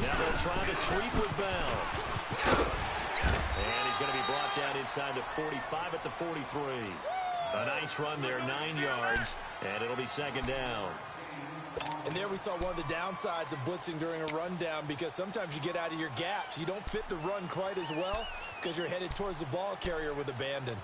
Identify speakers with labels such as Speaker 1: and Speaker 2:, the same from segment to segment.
Speaker 1: Now they'll try to sweep with Bell. And he's going to be brought down inside the 45 at the 43. A nice run there, 9 yards, and it'll be second down.
Speaker 2: And there we saw one of the downsides of blitzing during a rundown, because sometimes you get out of your gaps. You don't fit the run quite as well because you're headed towards the ball carrier with abandon.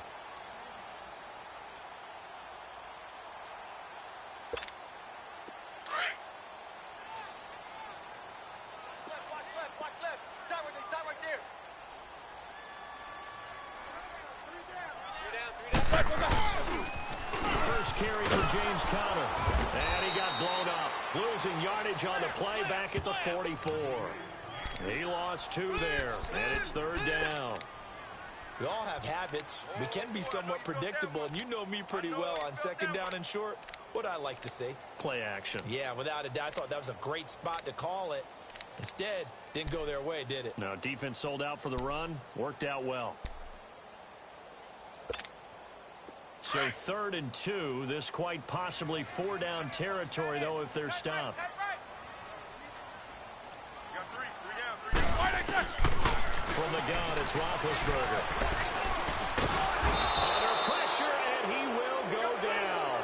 Speaker 1: Carry for James Conner. And he got blown up. Losing yardage on the play back at the 44. He lost 2 there, and it's third down.
Speaker 2: We all have habits. We can be somewhat predictable, and you know me pretty well on second down and short. What I like to say?
Speaker 1: Play action.
Speaker 2: Yeah, without a doubt. I thought that was a great spot to call it. Instead, didn't go their way, did it?
Speaker 1: No, defense sold out for the run. Worked out well. So 3rd and 2. This quite possibly 4-down territory, though, if they're stopped. From the gun, it's Roethlisberger. Under pressure, and he will go down.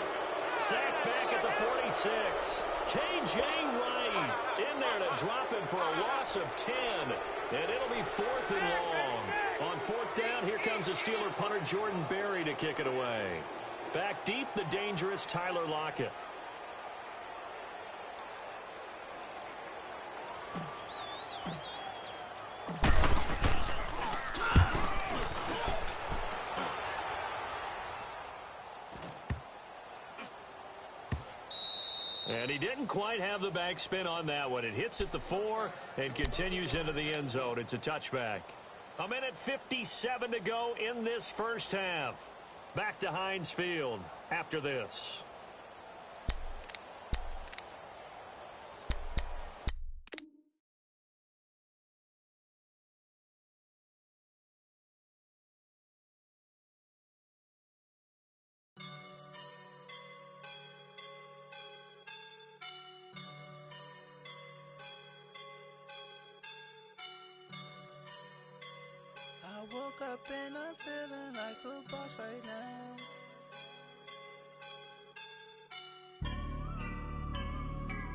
Speaker 1: Sacked back at the 46. K.J. Wright in there to drop him for a loss of 10. And it'll be 4th and long. On 4th down, here comes the Steeler punter Jordan Berry to kick it away. Back deep, the dangerous Tyler Lockett. And he didn't quite have the backspin on that one. It hits at the 4 and continues into the end zone. It's a touchback. 1:57 to go in this first half. Back to Heinz Field after this.
Speaker 3: I woke up and I'm feeling like a boss right now.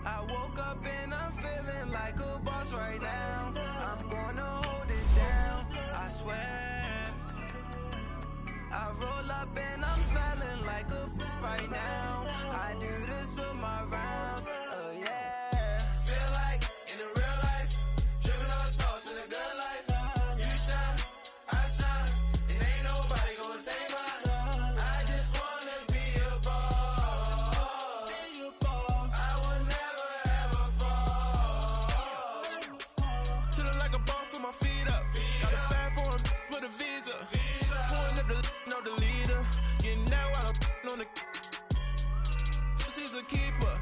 Speaker 3: I woke up and I'm feeling like a boss right now. I'm gonna hold it down, I swear. I roll up and I'm smelling like a right now. I do this for my rounds, oh yeah. Feel like in the real life, dripping on sauce in a good life. You shine, I shine, and ain't nobody gonna take mine. I just wanna be a boss. I will never ever fall. Chillin' like a boss with my feet up. Got a bag for him with a visa. Pulling up the know the leader. Getting that while I'm on the. She's a keeper.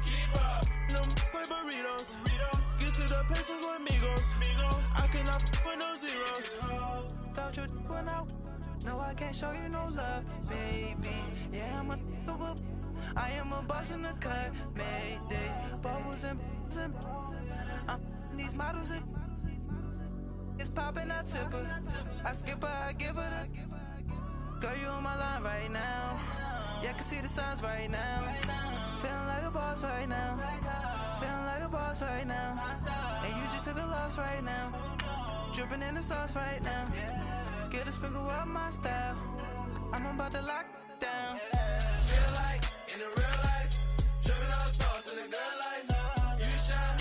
Speaker 3: No play burritos. Get to the pesos with amigos. I cannot with no zeros. Without you going out. No, I can't show you no love, baby. Yeah, I'm a whoop. I am a boss in the cut. Mayday. Bubbles and I'm these models. It's popping, I tip her. I skip her, I give her the. Girl, you on my line right now. Yeah, I can see the signs right now. Feeling like a boss right now. Feeling like a boss right now. And you just took a loss right now. Dripping in the sauce right now. Get a sprinkle up my style. I'm about to lock down. Feel like in the real life, dripping on sauce in a good life. You shine,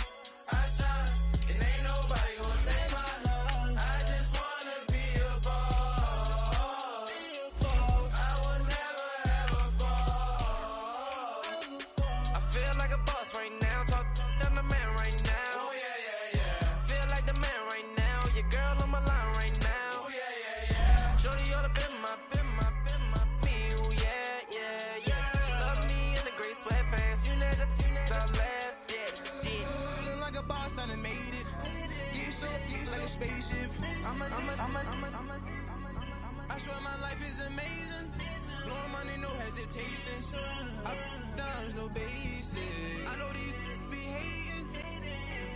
Speaker 3: I shine, and ain't nobody gonna take mine. I just wanna be a boss. I will never ever fall. I feel like a boss right now. Talk to the man right now. Oh yeah. Feel like the man right now. Your girl on my line right now. Oh yeah. Shorty oughta been my me. Oh yeah. She love me in the gray sweatpants. You never I left. Yeah. Feeling like a boss, I done made it. Get so like a spaceship. I swear my life is amazing. Blowing money, no hesitation. breakdowns, no basic. I know these be hating,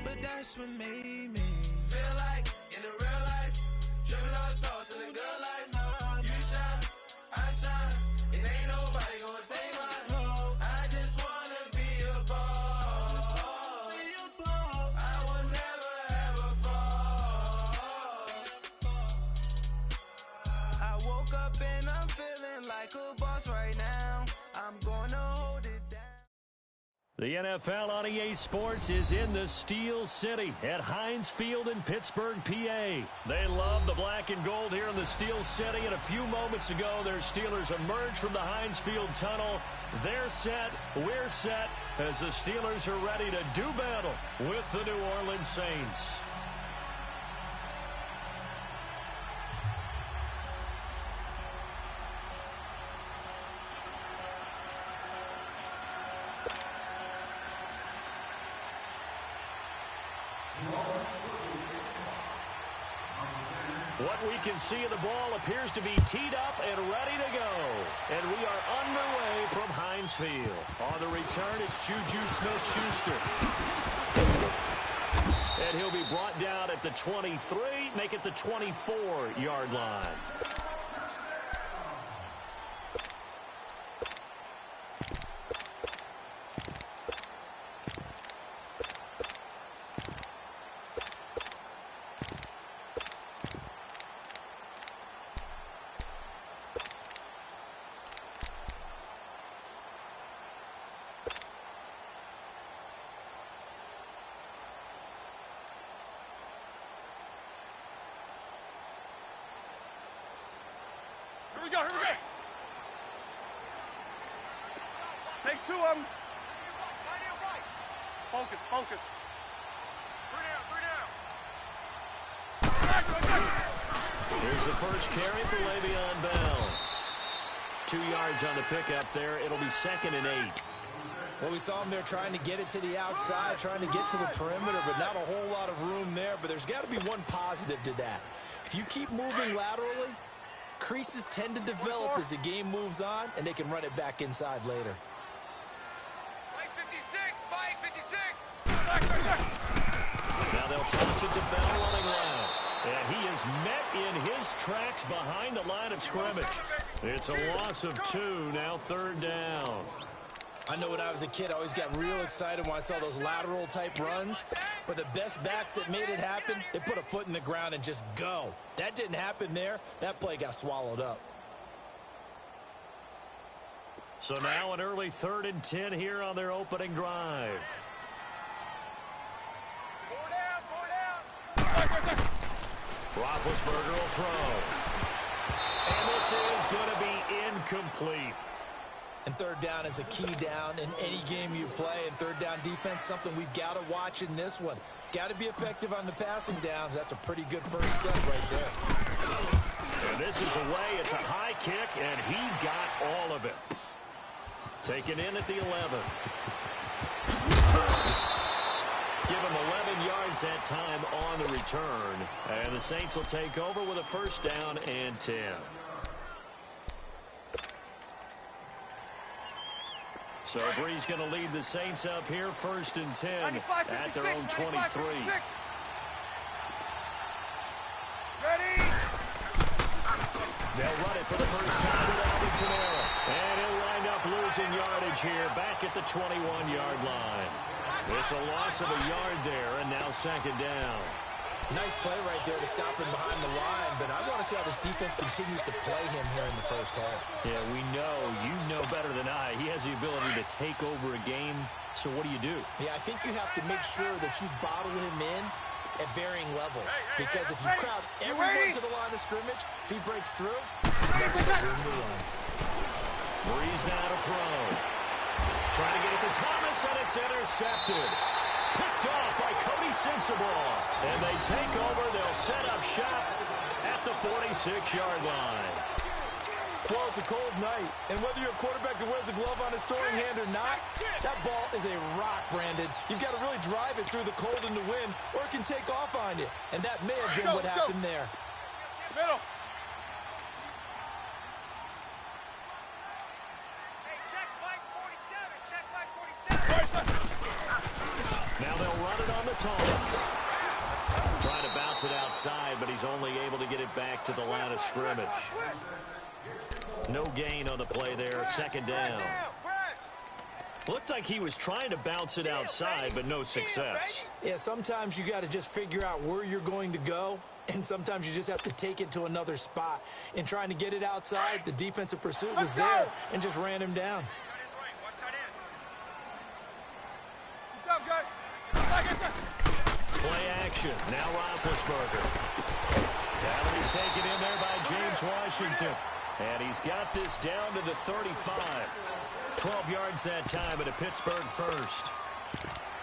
Speaker 3: but that's what made me feel like in the real life, dripping on sauce in the good life. You shine, I shine, it ain't nobody gonna take mine. I just wanna be a boss. I will never ever fall. I woke up and I'm feeling like a boss right now. I'm gonna hold it down.
Speaker 1: The NFL on EA Sports is in the Steel City at Heinz Field in Pittsburgh, PA. They love the black and gold here in the Steel City, and a few moments ago, their Steelers emerged from the Heinz Field tunnel. They're set, we're set, as the Steelers are ready to do battle with the New Orleans Saints. What we can see of the ball appears to be teed up and ready to go. And we are underway from Heinz Field. On the return, it's Juju Smith-Schuster. And he'll be brought down at the 23, make it the 24-yard line.
Speaker 4: Here we go. Take two of them. Focus.
Speaker 1: Here's the first carry for Le'Veon Bell. 2 yards on the pickup there. It'll be 2nd and 8.
Speaker 2: Well, we saw him there trying to get it to the outside, trying to get to the perimeter, but not a whole lot of room there. But there's got to be one positive to that. If you keep moving laterally, creases tend to develop as the game moves on, and they can run it back inside later.
Speaker 4: Mike 56, Mike 56.
Speaker 1: Now they'll toss it to Bell running left. And he is met in his tracks behind the line of scrimmage. It's a loss of 2, now 3rd down.
Speaker 2: I know when I was a kid, I always got real excited when I saw those lateral-type runs. But the best backs that made it happen, they put a foot in the ground and just go. That didn't happen there. That play got swallowed up.
Speaker 1: So now an early 3rd and 10 here on their opening drive.
Speaker 4: 4 down.
Speaker 1: Roethlisberger will throw. And this is going to be incomplete.
Speaker 2: And 3rd down is a key down in any game you play. And 3rd down defense, something we've got to watch in this one. Got to be effective on the passing downs. That's a pretty good first step right there.
Speaker 1: And this is away. It's a high kick, and he got all of it. Taken in at the 11. Give him 11 yards that time on the return. And the Saints will take over with a 1st down and 10. So Bree's going to lead the Saints up here, 1st and 10 at their own 23.
Speaker 4: Ready?
Speaker 1: They'll run it for the first time with Alvin Kamara. And he'll wind up losing yardage here back at the 21-yard line. It's a loss of a yard there, and now 2nd down.
Speaker 2: Nice play right there to stop him behind the line, but I want to see how this defense continues to play him here in the first half.
Speaker 1: Yeah, we know. You know better than I. He has the ability to take over a game, so what do you do?
Speaker 2: Yeah, I think you have to make sure that you bottle him in at varying levels, because if you crowd everyone to the line of scrimmage, if he breaks through,
Speaker 1: Breeze now to throw. Trying to get it to Thomas, and it's intercepted. Picked off by Cody Sensabaugh. And they take over. They'll set up shop at the 46-yard line.
Speaker 2: Well, it's a cold night, and whether you're a quarterback that wears a glove on his throwing hand or not, that ball is a rock, Brandon. You've got to really drive it through the cold and the wind, or it can take off on you. And that may have been what happened there.
Speaker 4: Middle.
Speaker 1: They'll run it on the toss. Trying to bounce it outside, but he's only able to get it back to the line of scrimmage. No gain on the play there. Second down. Looked like he was trying to bounce it outside, but no success.
Speaker 2: Yeah, sometimes you got to just figure out where you're going to go, and sometimes you just have to take it to another spot. In trying to get it outside, the defensive pursuit was there and just ran him down.
Speaker 1: Play action. Now Roethlisberger. That'll be taken in there by James Washington. And he's got this down to the 35. 12 yards that time, and a Pittsburgh first.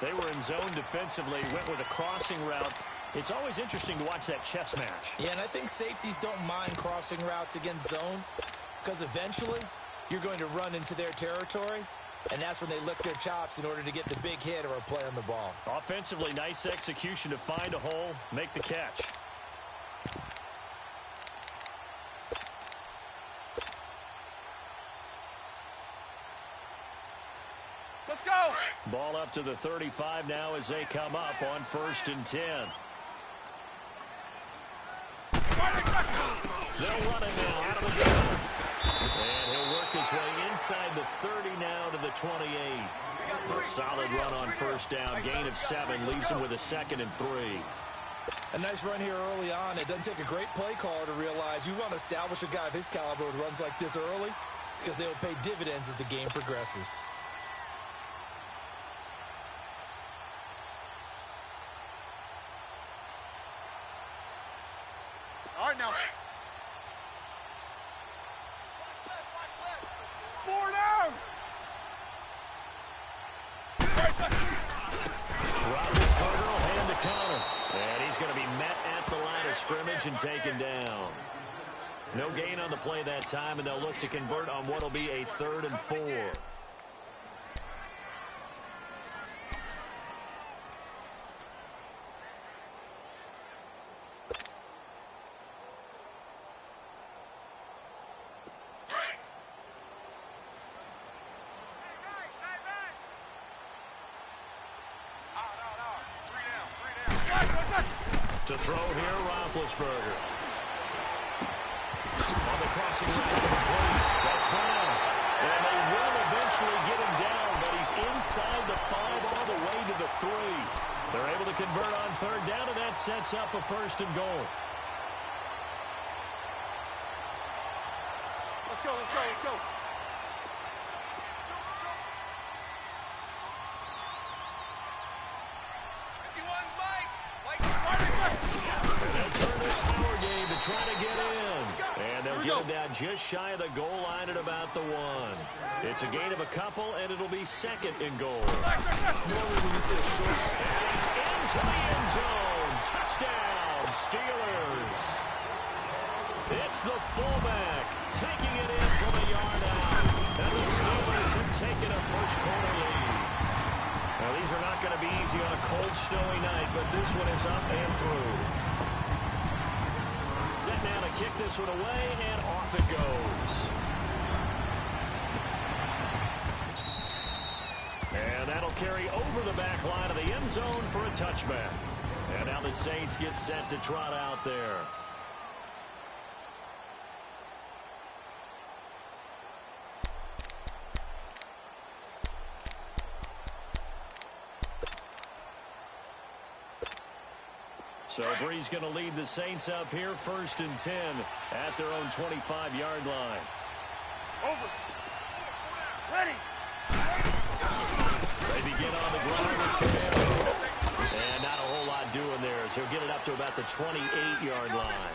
Speaker 1: They were in zone defensively, went with a crossing route. It's always interesting to watch that chess match.
Speaker 2: Yeah, and I think safeties don't mind crossing routes against zone because eventually you're going to run into their territory, and that's when they lick their chops in order to get the big hit or a play on the ball.
Speaker 1: Offensively, nice execution to find a hole, make the catch.
Speaker 4: Let's go.
Speaker 1: Ball up to the 35 now as they come up on 1st and 10. They'll run it now out of the gun. And he'll work his way inside the 30 now to the 28. A solid run on 1st down. Gain of 7 leaves him with a 2nd and 3.
Speaker 2: A nice run here early on. It doesn't take a great play caller to realize you want to establish a guy of his caliber who runs like this early because they will pay dividends as the game progresses.
Speaker 4: All right, now. 4 down.
Speaker 1: Roethlisberger will hand the counter. And he's going to be met at the line of scrimmage and taken down. No gain on the play that time, and they'll look to convert on what will be a 3rd and 4. To throw here, Roethlisberger. On the crossing route, complete. That's Brown. And they will eventually get him down, but he's inside the 5 all the way to the 3. They're able to convert on 3rd down, and that sets up a 1st and goal.
Speaker 4: Let's go, let's go, let's go.
Speaker 1: Try to get in. And they'll get him down just shy of the goal line at about the 1. It's a gain of a couple, and it'll be 2nd and goal.
Speaker 2: Normally when you see a short...
Speaker 1: And he's into the end zone. Touchdown, Steelers. It's the fullback taking it in from a yard out. And the Steelers have taken a first-quarter lead. Now, these are not going to be easy on a cold, snowy night, but this one is up and through. Set now to kick this one away, and off it goes. And that'll carry over the back line of the end zone for a touchback. And now the Saints get set to trot out there. So Bree's going to lead the Saints up here, 1st and 10 at their own 25-yard line.
Speaker 4: Over. Ready.
Speaker 1: They begin on the ground with Camaro. And not a whole lot doing there as he'll get it up to about the 28-yard line.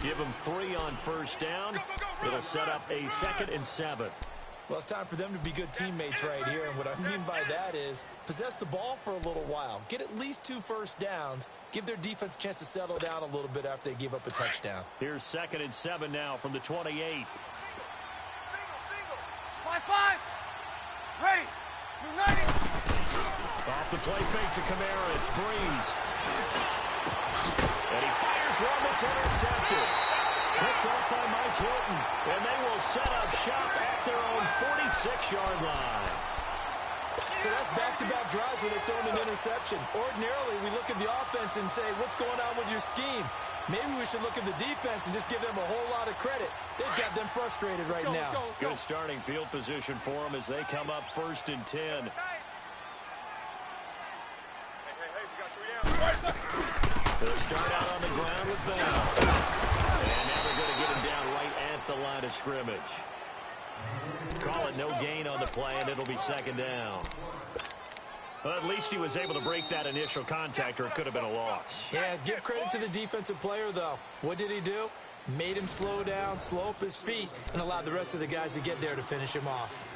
Speaker 1: Give him 3 on 1st down. It'll set up a 2nd and 7.
Speaker 2: Well, it's time for them to be good teammates right here, and what I mean by that is possess the ball for a little while. Get at least 2 first downs. Give their defense a chance to settle down a little bit after they give up a touchdown.
Speaker 1: Here's 2nd and 7 now from the 28.
Speaker 4: Single. 5-5. Ready. United.
Speaker 1: Off the play fake to Camaro. It's Breeze. And he fires one that's intercepted. Picked off by Mike Hilton. And they will set up shop at their own 46-yard line.
Speaker 2: So that's back-to-back drives where they've thrown an interception. Ordinarily, we look at the offense and say, what's going on with your scheme? Maybe we should look at the defense and just give them a whole lot of credit. They've got them frustrated right now.
Speaker 4: Let's go.
Speaker 1: Good starting field position for them as they come up 1st and 10.
Speaker 4: Hey, we got 3 down.
Speaker 1: They'll start out on the ground with Bell. And now they're going to get him down right at the line of scrimmage. Call it no gain on the play, and it'll be 2nd down. Well, at least he was able to break that initial contact, or it could have been a loss.
Speaker 2: Yeah, give credit to the defensive player, though. What did he do? Made him slow down, slow up his feet, and allowed the rest of the guys to get there to finish him off.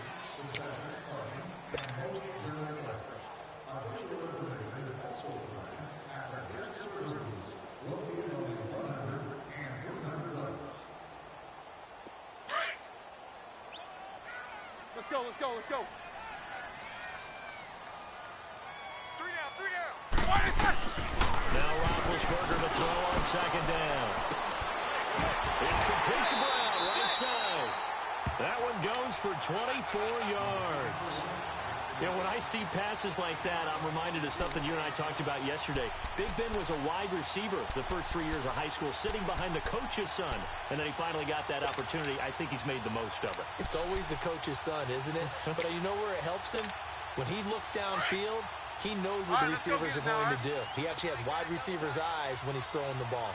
Speaker 4: Let's go. 3 down.
Speaker 1: Now Roethlisberger to throw on 2nd down. It's complete to Brown, right side. That one goes for 24 yards. You know, when I see passes like that, I'm reminded of something you and I talked about yesterday. Big Ben was a wide receiver the first 3 years of high school, sitting behind the coach's son. And then he finally got that opportunity. I think he's made the most of it.
Speaker 2: It's always the coach's son, isn't it? But you know where it helps him? When he looks downfield, he knows what the receivers are going to do. He actually has wide receivers' eyes when he's throwing the ball.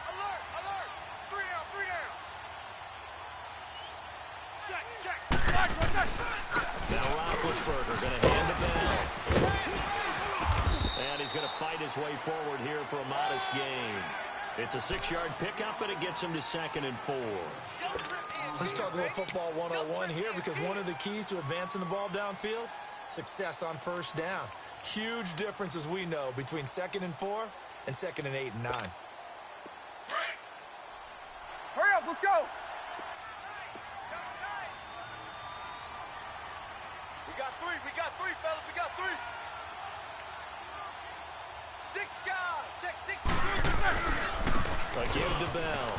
Speaker 4: Alert. 3 down. Check.
Speaker 1: Now Roethlisberger going to hand it down. And he's going to fight his way forward here for a modest gain. It's a 6-yard pickup, but it gets him to 2nd and 4.
Speaker 2: Let's talk a little football 101 here, because one of the keys to advancing the ball downfield, success on 1st down. Huge difference, as we know, between 2nd and 4 and 2nd and 8 and 9.
Speaker 4: Hurry up, let's go. We got three, fellas. We got 3. 6 guys. Check 6.
Speaker 1: Again to Bell.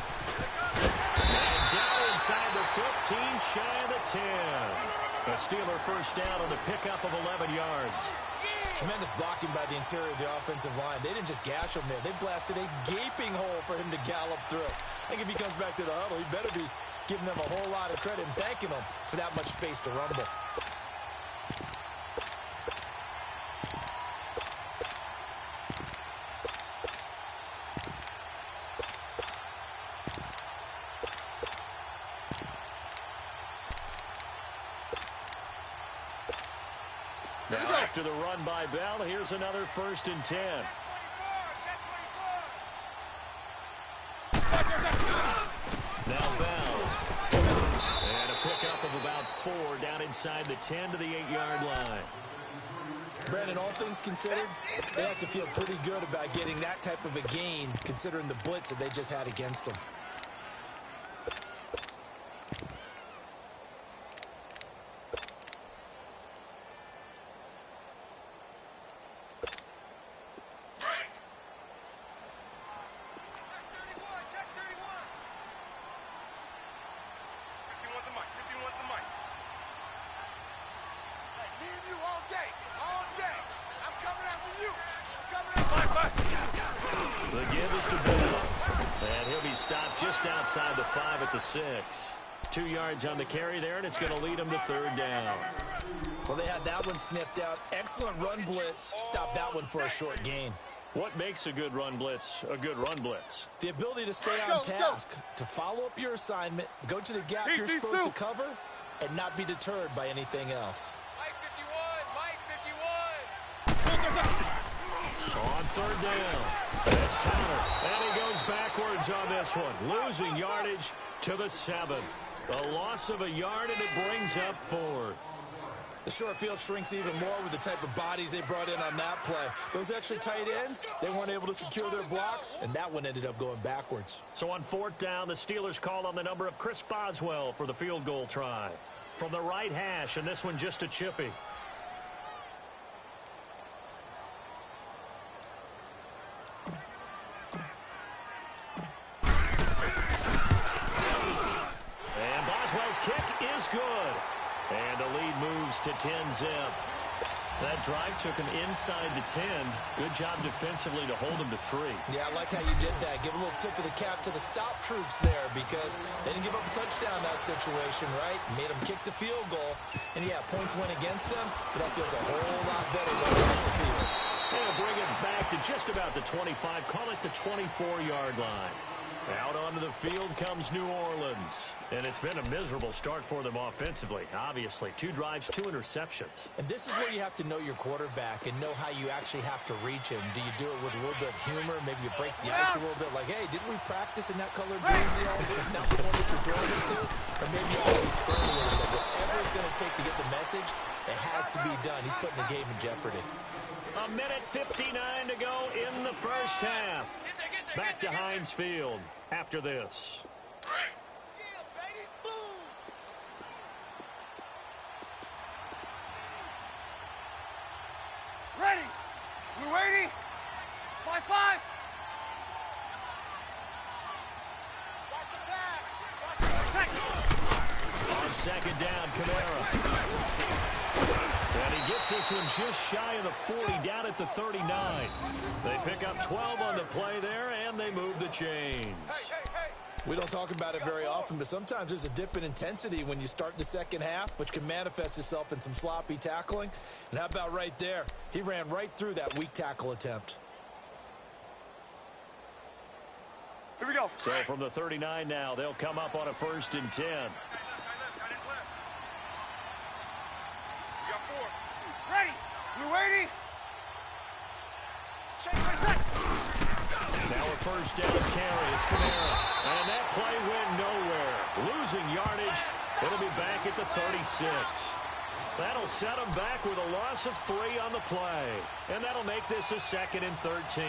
Speaker 1: And down inside the 15, shy of the 10. A Steeler 1st down on the pickup of 11 yards.
Speaker 2: Tremendous blocking by the interior of the offensive line. They didn't just gash him there. They blasted a gaping hole for him to gallop through. I think if he comes back to the huddle, he better be giving them a whole lot of credit and thanking them for that much space to rumble.
Speaker 1: Now after the run by Bell, here's another 1st and 10. Now Bell. And a pickup of about 4 down inside the 10 to the 8-yard line.
Speaker 2: Brandon, all things considered, they have to feel pretty good about getting that type of a gain, considering the blitz that they just had against them.
Speaker 1: The give is to Bell. And he'll be stopped just outside the 5 at the 6. 2 yards on the carry there, and it's going to lead him to 3rd down.
Speaker 2: Well, they had that one sniffed out. Excellent run blitz. Stop that one for a short gain.
Speaker 1: What makes a good run blitz a good run blitz?
Speaker 2: The ability to stay on task, to follow up your assignment, go to the gap you're supposed to cover, and not be deterred by anything else.
Speaker 4: Mike 51.
Speaker 1: On 3rd down. That's counter. And he goes backwards on this one. Losing yardage to the 7. A loss of a yard, and it brings up 4th.
Speaker 2: The short field shrinks even more with the type of bodies they brought in on that play. Those extra tight ends, they weren't able to secure their blocks, and that one ended up going backwards.
Speaker 1: So on 4th down, the Steelers call on the number of Chris Boswell for the field goal try. From the right hash, and this one just a chippy. And Boswell's kick is good. And the lead moves to 10-zip. That drive took him inside the 10. Good job defensively to hold him to 3.
Speaker 2: Yeah, I like how you did that. Give a little tip of the cap to the stop troops there because they didn't give up a touchdown in that situation, right? Made them kick the field goal. And, yeah, points went against them, but that feels a whole lot better going off the field.
Speaker 1: They'll bring it back to just about the 25. Call it the 24-yard line. Out onto the field comes New Orleans. And it's been a miserable start for them offensively. Obviously, 2 drives, 2 interceptions.
Speaker 2: And this is where you have to know your quarterback and know how you actually have to reach him. Do you do it with a little bit of humor? Maybe you break the ice a little bit like, hey, didn't we practice in that colored jersey all week? Not the one that you're throwing it to? Or maybe you always stern a little bit. Whatever it's going to take to get the message, it has to be done. He's putting the game in jeopardy.
Speaker 1: A minute 59 to go in the first half. Back to Heinz Field after this.
Speaker 4: Yeah, baby, boom. Ready. We waiting. 5-5. Watch the pass. Watch the
Speaker 1: On second down, Kamara. And he gets this one just shy of the 40, down at the 39. They pick up 12 on the play there, and they move the chains.
Speaker 2: We don't talk about it very often, but sometimes there's a dip in intensity when you start the second half, which can manifest itself in some sloppy tackling. And how about right there? He ran right through that weak tackle attempt.
Speaker 4: Here we go.
Speaker 1: So from the 39 now, they'll come up on a 1st and 10.
Speaker 4: Ready. We waiting.
Speaker 1: Now a 1st down carry. It's Kamara. And that play went nowhere. Losing yardage. It'll be back at the 36. That'll set them back with a loss of 3 on the play. And that'll make this a 2nd and 13.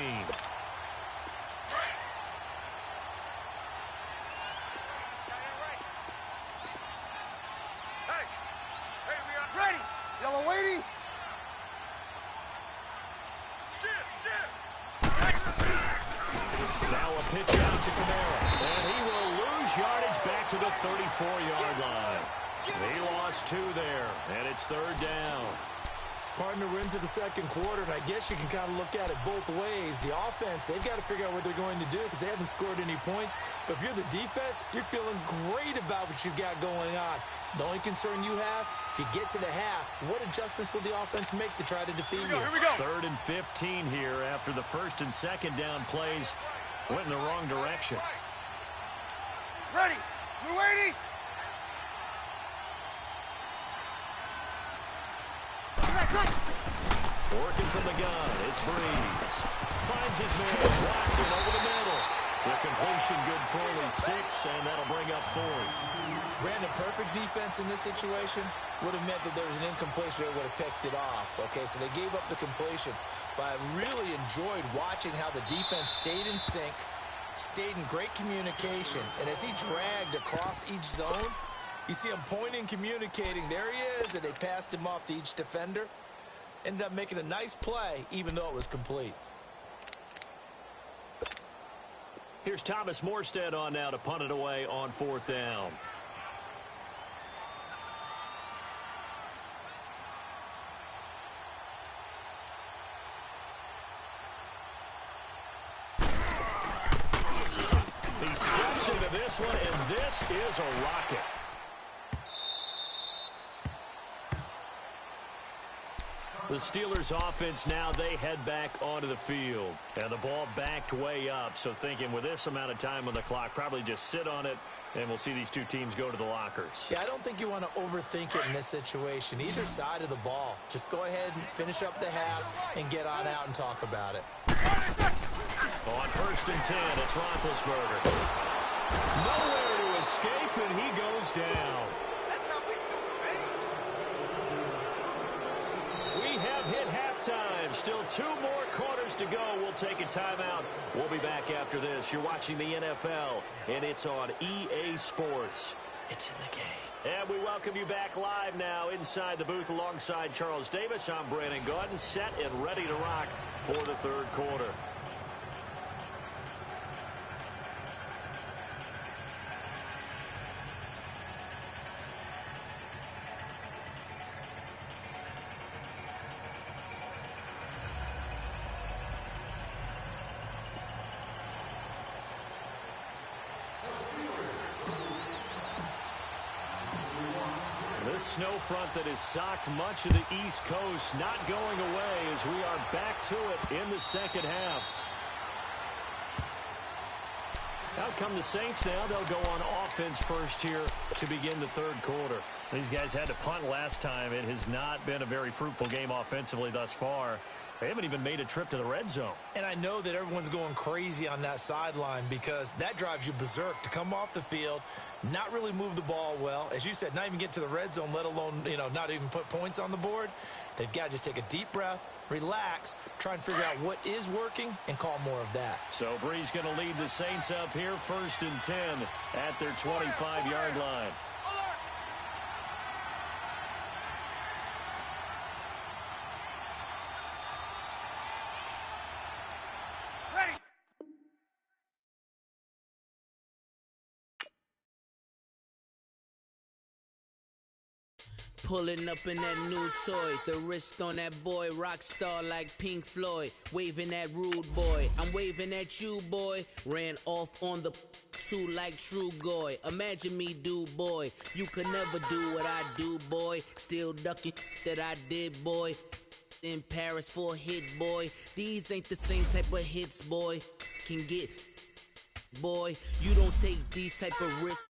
Speaker 4: Ready. Yellow waiting.
Speaker 1: Now a pitch out to Kamara. And he will lose yardage back to the 34-yard line. He lost 2 there, and it's 3rd down.
Speaker 2: Partner, we're into the second quarter, and I guess you can kind of look at it both ways. The offense, they've got to figure out what they're going to do because they haven't scored any points. But if you're the defense, you're feeling great about what you've got going on. The only concern you have, if you get to the half, what adjustments will the offense make to try to defeat you?
Speaker 4: Here we go.
Speaker 1: 3rd and 15 here after the 1st and 2nd down plays went in the wrong direction.
Speaker 4: Ready. We waiting.
Speaker 1: Working from the gun, it's Breeze. Finds his man, Watson over the middle. The completion good for only 6, and that'll bring up 4th.
Speaker 2: Brandon, perfect defense in this situation would have meant that there was an incompletion that would have picked it off. Okay, so they gave up the completion. But I really enjoyed watching how the defense stayed in sync, stayed in great communication. And as he dragged across each zone, you see him pointing, communicating. There he is, and they passed him off to each defender. Ended up making a nice play, even though it was complete.
Speaker 1: Here's Thomas Morstead on now to punt it away on 4th down. He steps into this one, and this is a rocket. The Steelers offense now, they head back onto the field. And the ball backed way up. So thinking with this amount of time on the clock, probably just sit on it, and we'll see these 2 teams go to the lockers.
Speaker 2: Yeah, I don't think you want to overthink it in this situation. Either side of the ball. Just go ahead and finish up the half and get on out and talk about it.
Speaker 1: On 1st and 10, it's Roethlisberger. Nowhere to escape, and he goes down.
Speaker 4: That's how we do it, baby.
Speaker 1: We have hit halftime. Still 2 more quarters to go. We'll take a timeout. We'll be back after this. You're watching the NFL, and it's on EA Sports. It's in the game. And we welcome you back live now inside the booth alongside Charles Davis. I'm Brandon Gaudin, set and ready to rock for the 3rd quarter. This snow front that has socked much of the East Coast not going away as we are back to it in the second half. Out come the Saints now. They'll go on offense first here to begin the third quarter. These guys had to punt last time. It has not been a very fruitful game offensively thus far. They haven't even made a trip to the red zone.
Speaker 2: And I know that everyone's going crazy on that sideline because that drives you berserk to come off the field, not really move the ball well. As you said, not even get to the red zone, let alone, not even put points on the board. They've got to just take a deep breath, relax, try and figure out what is working, and call more of that.
Speaker 1: So Bree's going to lead the Saints up here 1st and 10 at their 25-yard line.
Speaker 5: Pulling up in that new toy, the wrist on that boy, rock star like Pink Floyd, waving at rude boy, I'm waving at you boy, ran off on the two like True Goy, imagine me do boy, you could never do what I do boy, still ducking that I did boy, in Paris for a hit boy, these ain't the same type of hits boy, can get boy, you don't take these type of risks.